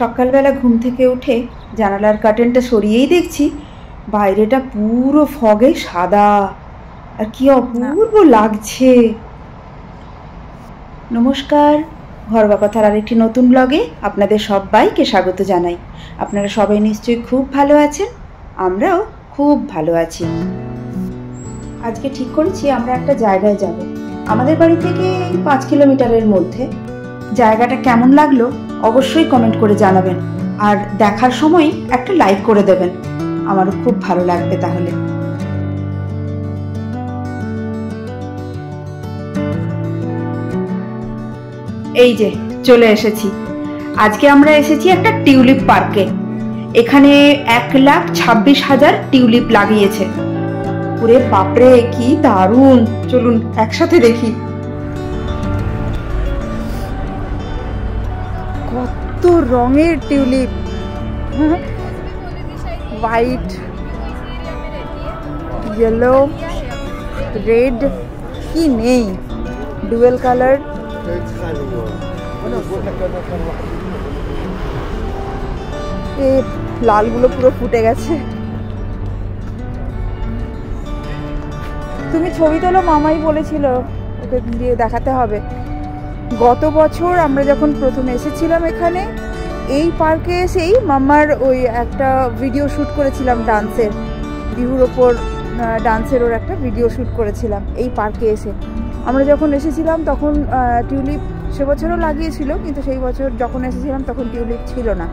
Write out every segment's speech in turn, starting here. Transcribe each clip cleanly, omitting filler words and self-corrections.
সকালবেলা ঘুম থেকে উঠে জানালার কার্টেনটা সরিয়েই দেখছি বাইরেটা পুরো ফগে সাদা, আর কি অপূর্ব লাগছে। নমস্কার, ঘরোয়া কথার আরেকটি নতুন ব্লগে আপনাদের সবাইকে স্বাগত জানাই। আপনারা সবাই নিশ্চয়ই খুব ভালো আছেন, আমরাও খুব ভালো আছি। আজকে ঠিক করেছি আমরা একটা জায়গায় যাব, আমাদের বাড়ি থেকে 5 কিলোমিটারের মধ্যে। জায়গাটা কেমন লাগলো অবশ্যই কমেন্ট করে জানাবেন, আর দেখার সময় একটা লাইক করে দেবেন, আমারও খুব ভালো লাগবে তাহলে। এই যে চলে এসেছি। আজকে আমরা এসেছি একটা টিউলিপ পার্কে। এখানে 1,26,000 টিউলিপ লাগিয়েছে। ওরে বাপরে, কি দারুণ! চলুন একসাথে দেখি। কত রঙের টিউলিপ, হোয়াইট, ইয়েলো, রেড, কি নেই, ডুয়েল কালার। এই লালগুলো পুরো ফুটে গেছে। তুমি ছবি তোলো, মামাই বলেছিল ওকে দিয়ে দেখাতে হবে। গত বছর আমরা যখন প্রথম এসেছিলাম এখানে, এই পার্কে এসেই মামার ওই একটা ভিডিও শ্যুট করেছিলাম ডান্সের, বিহুর ওপর ডান্সের ওর একটা ভিডিও শ্যুট করেছিলাম এই পার্কে এসে। আমরা যখন এসেছিলাম তখন টিউলিপ সে বছরও লাগিয়েছিল, কিন্তু সেই বছর যখন এসেছিলাম তখন টিউলিপ ছিল না,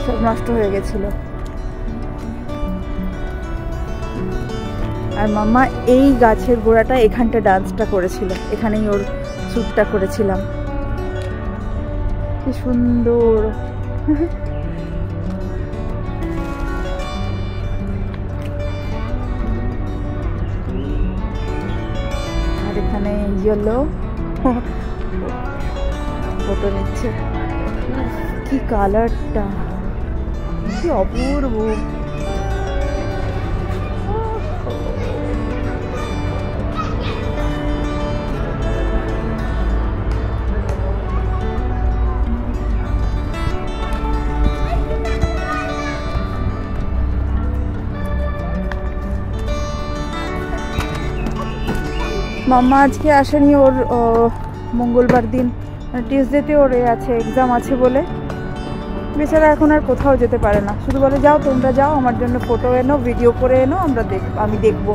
সব নষ্ট হয়ে গেছিল। আর মামা এই গাছের গোড়াটা এখানটা ডান্সটা করেছিল, এখানেই ওর শ্যুটটা করেছিলাম। কি সুন্দর! আর এখানে ইয়েলো ফটো নিচ্ছে। কি কালারটা, কি অপূর্ব! মাম্মা আজকে আসেনি, ওর মঙ্গলবার দিন টিউসডেতে ওর আছে, এক্সাম আছে বলে বেচারা এখন আর কোথাও যেতে পারে না। শুধু বলে যাও তোমরা যাও, আমার জন্য ফটো এনো, ভিডিও করে এনো, আমি দেখবো।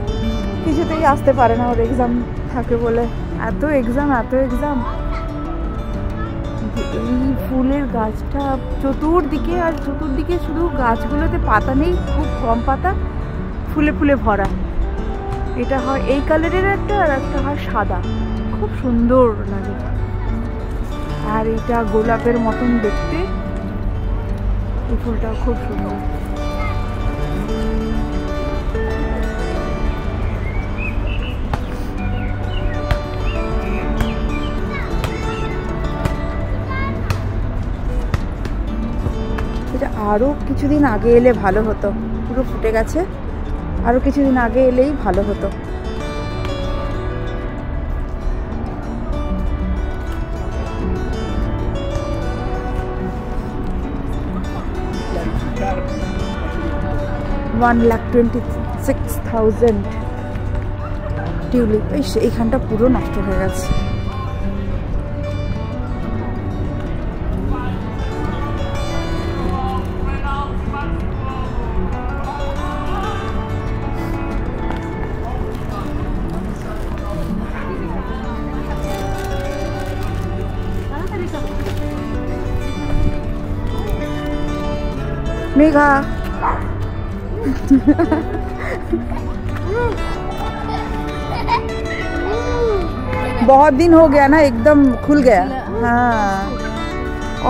কিছুতেই আসতে পারে না, ওর এক্সাম থাকে বলে। এত এক্সাম। এই ফুলের গাছটা চতুর্দিকে, আর চতুর্দিকে শুধু গাছগুলোতে পাতা নেই, খুব কম পাতা, ফুলে ফুলে ভরা। এটা হয় এই কালারের একটা, আর একটা হয় সাদা, খুব সুন্দর লাগে। আর এটা গোলাপের মতন দেখতে, এই ফুলটা খুব সুন্দর। এটা আরো কিছুদিন আগে এলে ভালো হতো, পুরো ফুটে গেছে। আরো কিছুদিন আগে এলেই ভালো হতো। $1,26,000 টিউলিপ। এইখানটা পুরো নষ্ট হয়ে গেছে। मेघा बहुत दिन हो गया ना, एकदम खुल गया। हाँ,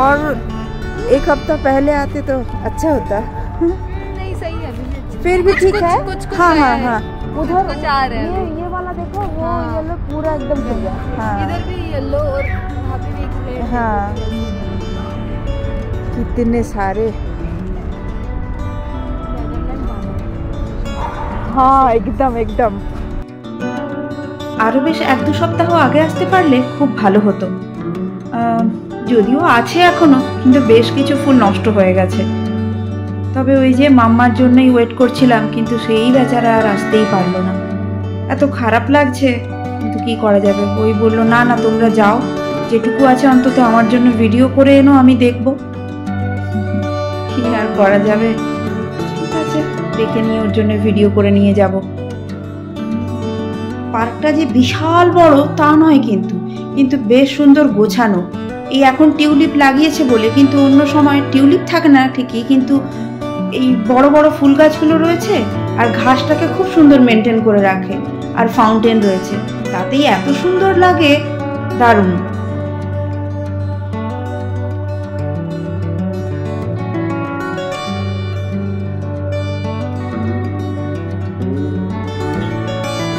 और एक हफ्ता पहले आते तो अच्छा होता। नहीं सही है अभी, फिर भी ठीक है। कुछ हाँ हाँ हाँ, उधर कुछ आ रहे हैं। ये वाला देखो, वो येलो पूरा एकदम खुल गया। हाँ, इधर भी येलो और वहाँ पे भी रेड। हाँ, कितने सारे। हाँ, एकदम एकदम। আরো বেশ 1-2 সপ্তাহ আগে আসতে পারলে খুব ভালো হতো। যদিও আছে এখনো, কিন্তু বেশ কিছু ফুল নষ্ট হয়ে গেছে। তবে ওই যে মাম্মার জন্যই ওয়েট করছিলাম, কিন্তু সেই বেচারা আর আসতেই পারলো না। এত খারাপ লাগছে, কিন্তু কি করা যাবে। ওই বললো না না তোমরা যাও, যেটুকু আছে অন্তত আমার জন্য ভিডিও করে এনো, আমি দেখবো। কি আর করা যাবে, ঠিক আছে দেখে নিয়ে ওর জন্য ভিডিও করে নিয়ে যাব। পার্কটা যে বিশাল বড় তা নয়, কিন্তু বেশ সুন্দর গোছানো। এই এখন টিউলিপ লাগিয়েছে বলে, কিন্তু অন্য সময় টিউলিপ থাকে না ঠিকই, কিন্তু এই বড় বড় ফুল গাছগুলো রয়েছে আর ঘাসটাকে খুব সুন্দর মেনটেন করে রাখে। আর ফাউন্টেন রয়েছে, তাতেই এত সুন্দর লাগে, দারুণ।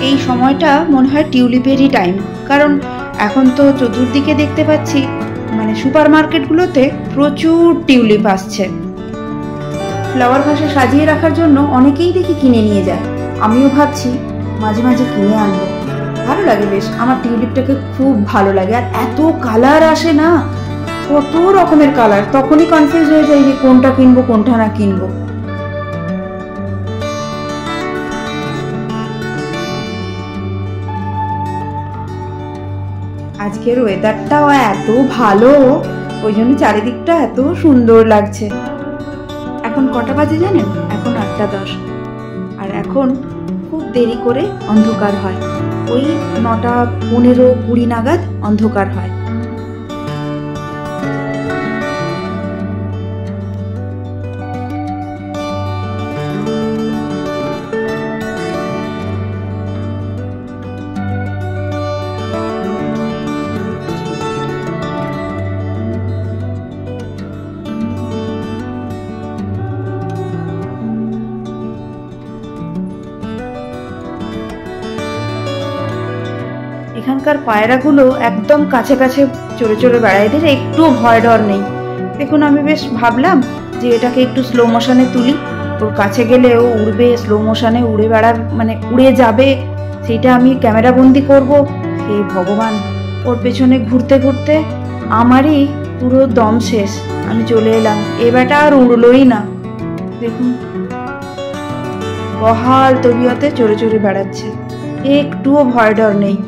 এই সময়টা মনে হয় টিউলিপেরই টাইম, কারণ এখন তো চতুর্দিকে দেখতে পাচ্ছি মানে সুপার মার্কেটগুলোতে প্রচুর টিউলিপ আসছে। ফ্লাওয়ার ভাসে সাজিয়ে রাখার জন্য অনেকেই দেখি কিনে নিয়ে যায়, আমিও ভাবছি মাঝে মাঝে কিনে আনবো। ভালো লাগে বেশ, আমার টিউলিপটাকে খুব ভালো লাগে। আর এত কালার আসে না, কত রকমের কালার, তখনই কনফিউজ হয়ে যায় যে কোনটা কিনবো কোনটা না কিনবো। আজকের ওয়েদারটাও এত ভালো, ওই জন্য চারিদিকটা এত সুন্দর লাগছে। এখন কটা বাজে জানেন? এখন 8:10। আর এখন খুব দেরি করে অন্ধকার হয়, ওই 9:15-20 নাগাদ অন্ধকার হয়। এখানকার পায়রাগুলো একদম কাছে কাছে চড়ে চড়ে বেড়ায়, এদের একটু ভয় ডর নেই। দেখুন আমি বেশ ভাবলাম যে এটাকে একটু স্লো মোশনে তুলি, ওর কাছে গেলে ও উড়বে, স্লো মোশনে উড়ে বেড়ার মানে উড়ে যাবে, সেইটা আমি ক্যামেরা বন্দি করব। হে ভগবান, ওর পেছনে ঘুরতে ঘুরতে আমারই পুরো দম শেষ, আমি চলে এলাম। এ বেটা আর উড়লোই না, দেখুন বহাল তবিয়তে চড়ে চড়ে বেড়াচ্ছে, একটুও ভয় ডর নেই।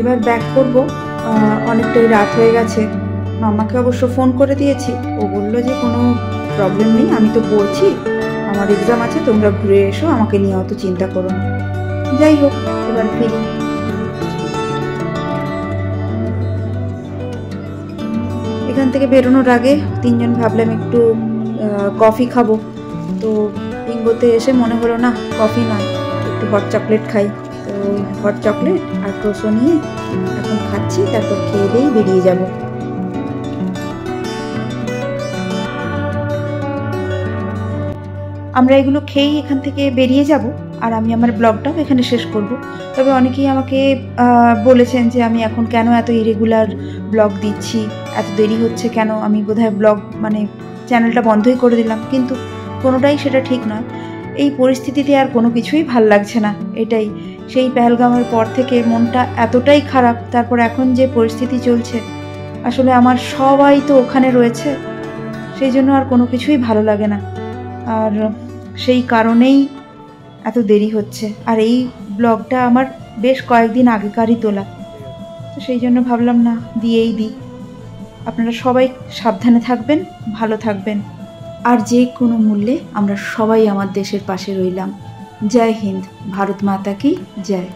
এবার ব্যাক করব, অনেকটাই রাত হয়ে গেছে। মামাকে অবশ্য ফোন করে দিয়েছি, ও বললো যে কোনো প্রবলেম নেই, আমি তো পড়ছি, আমার এক্সাম আছে, তোমরা ঘুরে এসো, আমাকে নিয়ে অত চিন্তা করো না। যাই হোক এবার ফিরি। এখান থেকে বেরোনোর আগে তিনজন ভাবলাম একটু কফি খাবো, তো বিঙ্গোতে এসে মনে হলো না কফি নয়, একটু হট চকলেট খাই। তো হট চকলেট আর ক্রোসো নিয়ে এখন খাচ্ছি, তারপর খেয়ে দিয়েই বেরিয়ে যাব। আমরা এগুলো খেয়েই এখান থেকে বেরিয়ে যাব, আর আমি আমার ব্লগটাও এখানে শেষ করব। তবে অনেকেই আমাকে বলেছেন যে আমি এখন কেন এত ইরেগুলার ব্লগ দিচ্ছি, এত দেরি হচ্ছে কেন, আমি বোধহয় ব্লগ মানে চ্যানেলটা বন্ধই করে দিলাম, কিন্তু কোনোটাই সেটা ঠিক নয়। এই পরিস্থিতিতে আর কোনো কিছুই ভাল লাগছে না, এটাই। সেই পেহেলগামের পর থেকে মনটা এতটাই খারাপ, তারপর এখন যে পরিস্থিতি চলছে, আসলে আমার সবাই তো ওখানে রয়েছে, সেই জন্য আর কোনো কিছুই ভালো লাগে না। আর সেই কারণেই এত দেরি হচ্ছে। আর এই ব্লগটা আমার বেশ কয়েকদিন আগেকারই তোলা, তো সেই জন্য ভাবলাম না দিয়েই দিই। আপনারা সবাই সাবধানে থাকবেন, ভালো থাকবেন, আর যে কোনো মূল্যে আমরা সবাই আমার দেশের পাশে রইলাম। জয় হিন্দ, ভারত মাতা কি জয়।